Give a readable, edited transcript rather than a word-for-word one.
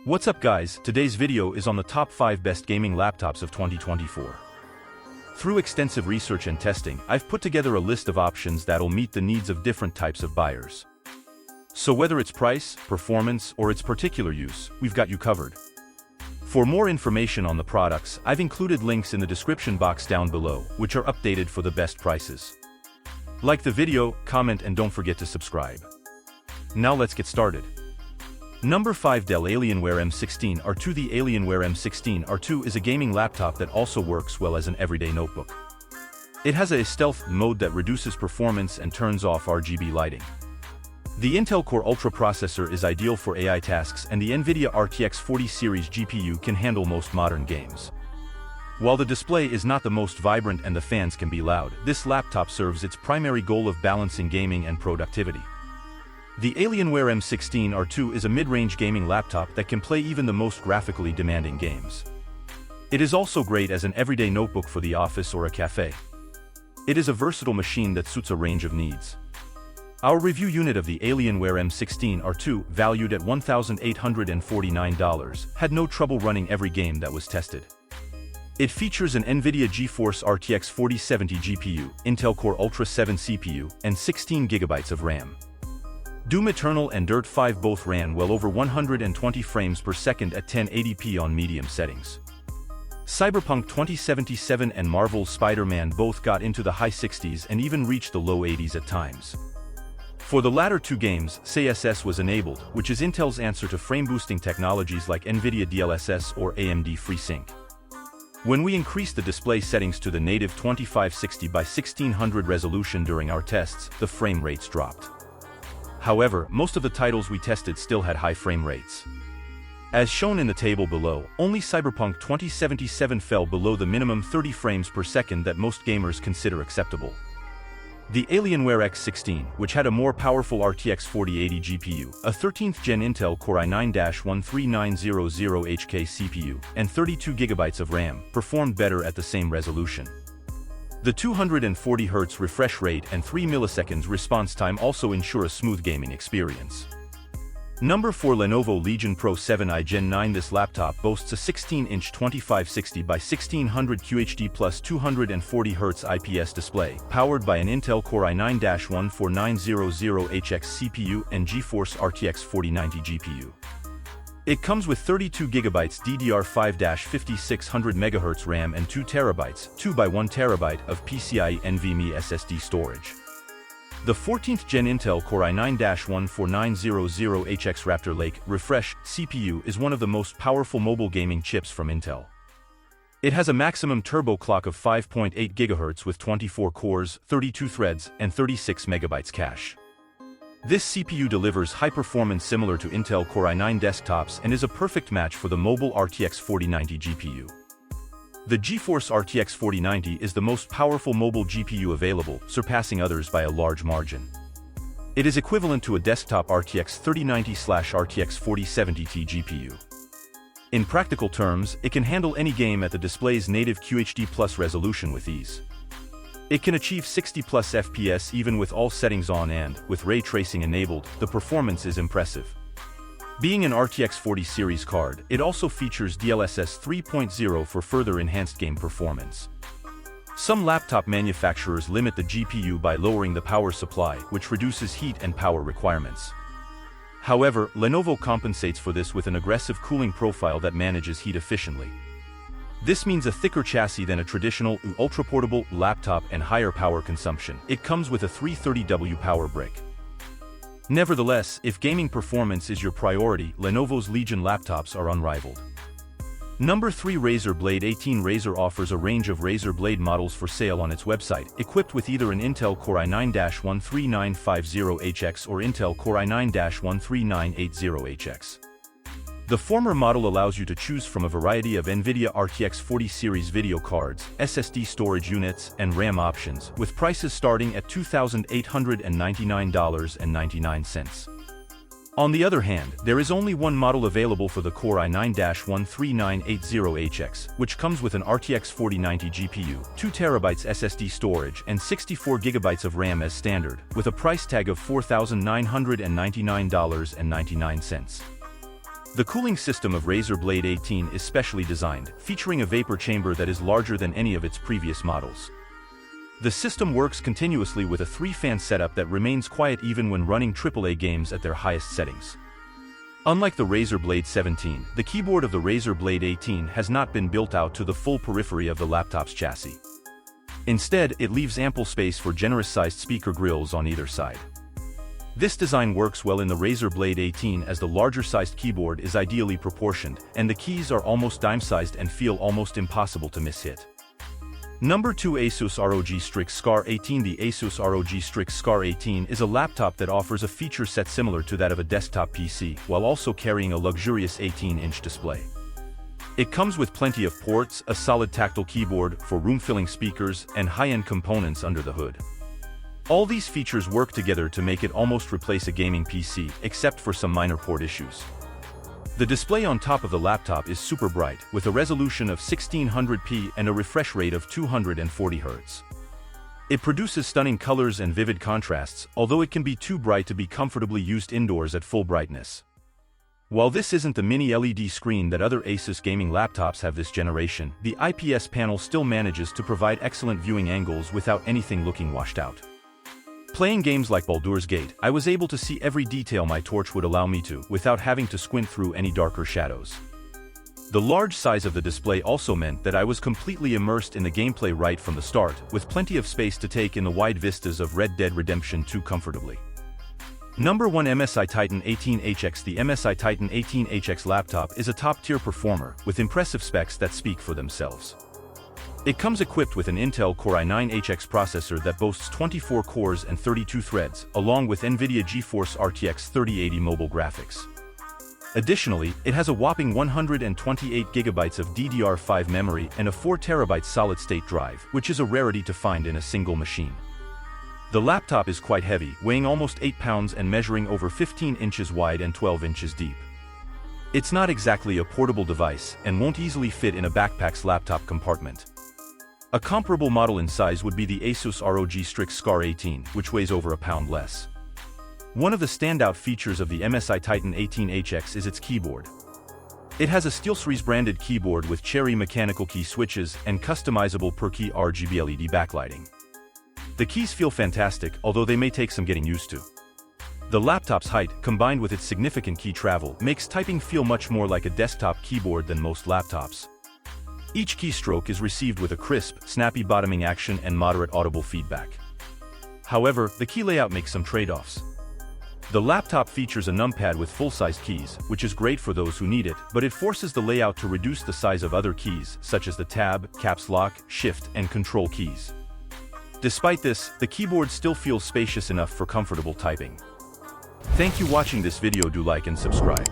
What's up guys, today's video is on the top 5 best gaming laptops of 2024. Through extensive research and testing, I've put together a list of options that'll meet the needs of different types of buyers. So whether it's price, performance, or its particular use, we've got you covered. For more information on the products, I've included links in the description box down below, which are updated for the best prices. Like the video, comment, and don't forget to subscribe. Now let's get started. Number 5, Dell Alienware M16R2. The Alienware M16R2 is a gaming laptop that also works well as an everyday notebook. It has a stealth mode that reduces performance and turns off RGB lighting. The Intel Core Ultra processor is ideal for AI tasks, and the NVIDIA RTX 40 series GPU can handle most modern games. While the display is not the most vibrant and the fans can be loud, this laptop serves its primary goal of balancing gaming and productivity. The Alienware M16R2 is a mid-range gaming laptop that can play even the most graphically demanding games. It is also great as an everyday notebook for the office or a cafe. It is a versatile machine that suits a range of needs. Our review unit of the Alienware M16R2, valued at $1,849, had no trouble running every game that was tested. It features an NVIDIA GeForce RTX 4070 GPU, Intel Core Ultra 7 CPU, and 16 GB of RAM. Doom Eternal and Dirt 5 both ran well over 120 frames per second at 1080p on medium settings. Cyberpunk 2077 and Marvel's Spider-Man both got into the high 60s and even reached the low 80s at times. For the latter two games, CSS was enabled, which is Intel's answer to frame-boosting technologies like NVIDIA DLSS or AMD FreeSync. When we increased the display settings to the native 2560 by 1600 resolution during our tests, the frame rates dropped. However, most of the titles we tested still had high frame rates. As shown in the table below, only Cyberpunk 2077 fell below the minimum 30 frames per second that most gamers consider acceptable. The Alienware X16, which had a more powerful RTX 4080 GPU, a 13th Gen Intel Core i9-13900HK CPU, and 32 GB of RAM, performed better at the same resolution. The 240 Hz refresh rate and 3 milliseconds response time also ensure a smooth gaming experience. Number 4, Lenovo Legion Pro 7i Gen 9. This laptop boasts a 16-inch 2560 by 1600 QHD plus 240 Hz IPS display, powered by an Intel Core i9-14900HX CPU and GeForce RTX 4090 GPU. It comes with 32 GB DDR5-5600 MHz RAM and 2 TB, 2x1 TB of PCIe NVMe SSD storage. The 14th Gen Intel Core i9-14900HX Raptor Lake Refresh CPU is one of the most powerful mobile gaming chips from Intel. It has a maximum turbo clock of 5.8 GHz with 24 cores, 32 threads, and 36 MB cache. This CPU delivers high performance similar to Intel Core i9 desktops and is a perfect match for the mobile RTX 4090 GPU. The GeForce RTX 4090 is the most powerful mobile GPU available, surpassing others by a large margin. It is equivalent to a desktop RTX 3090/RTX 4070 GPU. In practical terms, it can handle any game at the display's native QHD plus resolution with ease. It can achieve 60+ FPS even with all settings on, and, with ray tracing enabled, the performance is impressive. Being an RTX 40 series card, it also features DLSS 3.0 for further enhanced game performance. Some laptop manufacturers limit the GPU by lowering the power supply, which reduces heat and power requirements. However, Lenovo compensates for this with an aggressive cooling profile that manages heat efficiently. This means a thicker chassis than a traditional ultra-portable laptop and higher power consumption. It comes with a 330W power brick. Nevertheless, if gaming performance is your priority, Lenovo's Legion laptops are unrivaled. Number 3, Razer Blade 18. Razer offers a range of Razer Blade models for sale on its website, equipped with either an Intel Core i9-13950HX or Intel Core i9-13980HX. The former model allows you to choose from a variety of NVIDIA RTX 40 series video cards, SSD storage units, and RAM options, with prices starting at $2,899.99. On the other hand, there is only one model available for the Core i9-13980HX, which comes with an RTX 4090 GPU, 2 TB SSD storage, and 64 GB of RAM as standard, with a price tag of $4,999.99. The cooling system of Razer Blade 18 is specially designed, featuring a vapor chamber that is larger than any of its previous models. The system works continuously with a 3-fan setup that remains quiet even when running AAA games at their highest settings. Unlike the Razer Blade 17, the keyboard of the Razer Blade 18 has not been built out to the full periphery of the laptop's chassis. Instead, it leaves ample space for generous-sized speaker grills on either side. This design works well in the Razer Blade 18 as the larger-sized keyboard is ideally proportioned, and the keys are almost dime-sized and feel almost impossible to miss-hit. Number 2. Asus ROG Strix Scar 18. The Asus ROG Strix Scar 18 is a laptop that offers a feature set similar to that of a desktop PC, while also carrying a luxurious 18-inch display. It comes with plenty of ports, a solid tactile keyboard for room-filling speakers, and high-end components under the hood. All these features work together to make it almost replace a gaming PC, except for some minor port issues. The display on top of the laptop is super bright, with a resolution of 1600p and a refresh rate of 240 Hz. It produces stunning colors and vivid contrasts, although it can be too bright to be comfortably used indoors at full brightness. While this isn't the mini LED screen that other Asus gaming laptops have this generation, the IPS panel still manages to provide excellent viewing angles without anything looking washed out. Playing games like Baldur's Gate, I was able to see every detail my torch would allow me to, without having to squint through any darker shadows. The large size of the display also meant that I was completely immersed in the gameplay right from the start, with plenty of space to take in the wide vistas of Red Dead Redemption 2 comfortably. Number 1. MSI Titan 18HX. The MSI Titan 18HX laptop is a top-tier performer, with impressive specs that speak for themselves. It comes equipped with an Intel Core i9-HX processor that boasts 24 cores and 32 threads, along with NVIDIA GeForce RTX 3080 mobile graphics. Additionally, it has a whopping 128 GB of DDR5 memory and a 4 TB solid-state drive, which is a rarity to find in a single machine. The laptop is quite heavy, weighing almost 8 pounds and measuring over 15 inches wide and 12 inches deep. It's not exactly a portable device and won't easily fit in a backpack's laptop compartment. A comparable model in size would be the Asus ROG Strix Scar 18, which weighs over a pound less. One of the standout features of the MSI Titan 18HX is its keyboard. It has a SteelSeries branded keyboard with Cherry mechanical key switches and customizable per-key RGB LED backlighting. The keys feel fantastic, although they may take some getting used to. The laptop's height, combined with its significant key travel, makes typing feel much more like a desktop keyboard than most laptops. Each keystroke is received with a crisp, snappy bottoming action and moderate audible feedback. However, the key layout makes some trade-offs. The laptop features a numpad with full-size keys, which is great for those who need it, but it forces the layout to reduce the size of other keys, such as the Tab, Caps Lock, Shift, and Control keys. Despite this, the keyboard still feels spacious enough for comfortable typing. Thank you for watching this video. Do like and subscribe.